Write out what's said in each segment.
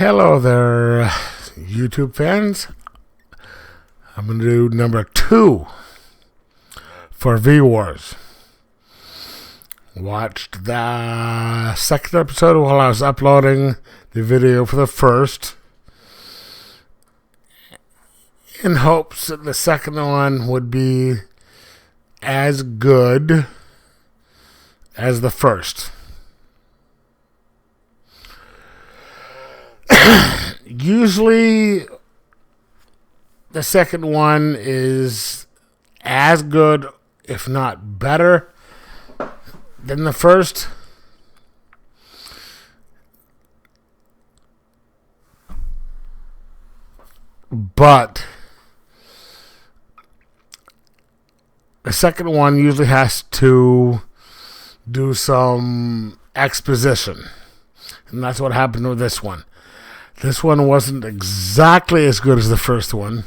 Hello there, YouTube fans. I'm going to do number 2 for VWars. Watched the second episode while I was uploading the video for the first, in hopes that the second one would be as good as the first. Usually the second one is as good, if not better, than the first. But the second one usually has to do some exposition. And that's what happened with this one. This one wasn't exactly as good as the first one,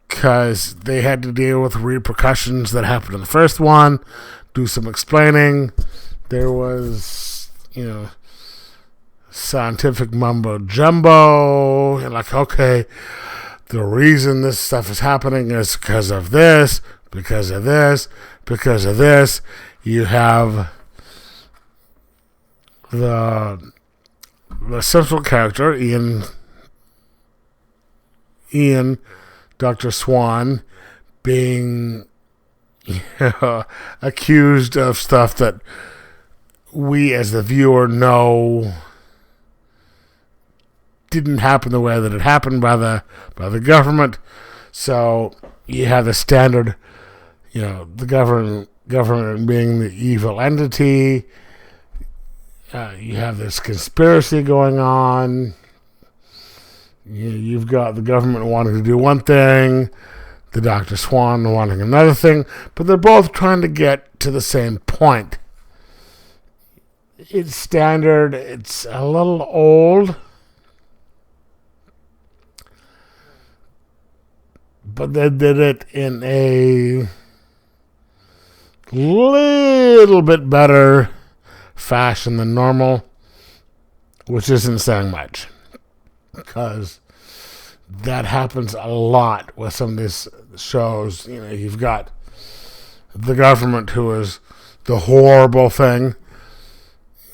because they had to deal with repercussions that happened in the first one, do some explaining. There was, scientific mumbo jumbo. You're like, okay, the reason this stuff is happening is because of this, because of this, because of this. You have the central character, Ian, Dr. Swan, being accused of stuff that we as the viewer know didn't happen the way that it happened by the government. So you have the standard, the government being the evil entity. You have this conspiracy going on. You've got the government wanting to do one thing, the Dr. Swan wanting another thing, but they're both trying to get to the same point. It's standard. It's a little old, but they did it in a little bit better fashion than normal, which isn't saying much, because that happens a lot with some of these shows. You've got the government, who is the horrible thing.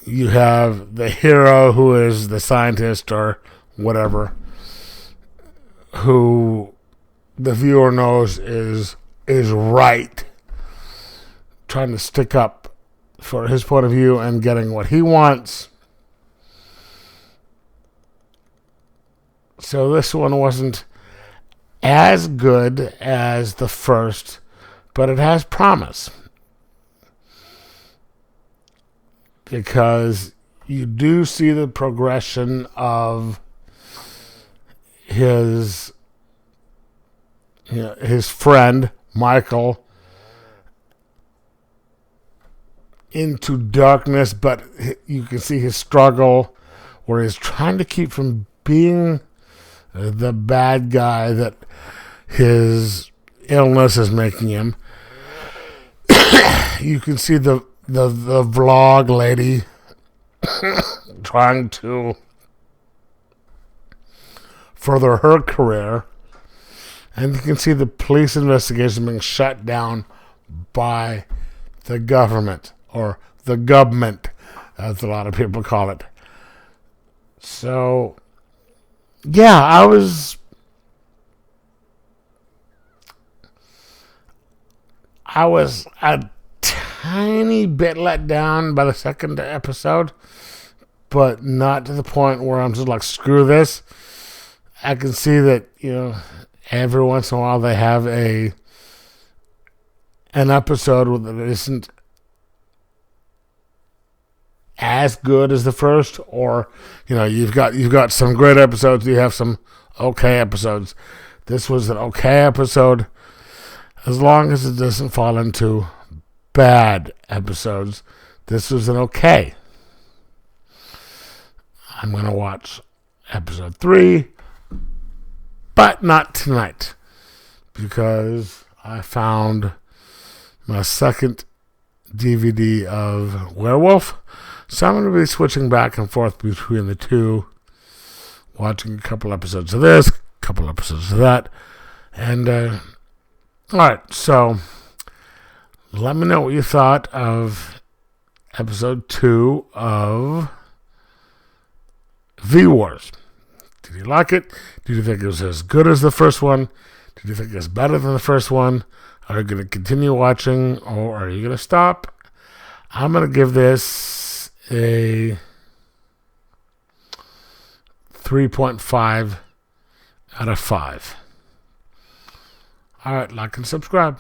You have the hero, who is the scientist or whatever, who the viewer knows is right, trying to stick up for his point of view and getting what he wants. So this one wasn't as good as the first, but it has promise, because you do see the progression of his friend Michael into darkness, but you can see his struggle where he's trying to keep from being the bad guy that his illness is making him. You can see the vlog lady trying to further her career, and you can see the police investigation being shut down by the government, or the government, as a lot of people call it. So, yeah, I was a tiny bit let down by the second episode, but not to the point where I'm just like, screw this. I can see that, every once in a while they have an episode that isn't as good as the first, or you've got some great episodes, you have some okay episodes. This was an okay episode, as long as it doesn't fall into bad episodes. This was an okay. I'm going to watch episode 3, but not tonight, because I found my second DVD of Werewolf, So I'm going to be switching back and forth between the two, watching a couple episodes of this, a couple episodes of that. And, alright, so let me know what you thought of episode 2 of VWars. Did you like it? Did you think it was as good as the first one? Did you think it was better than the first one? Are you going to continue watching, or are you going to stop? I'm going to give this a 3.5 out of 5. Alright, like and subscribe.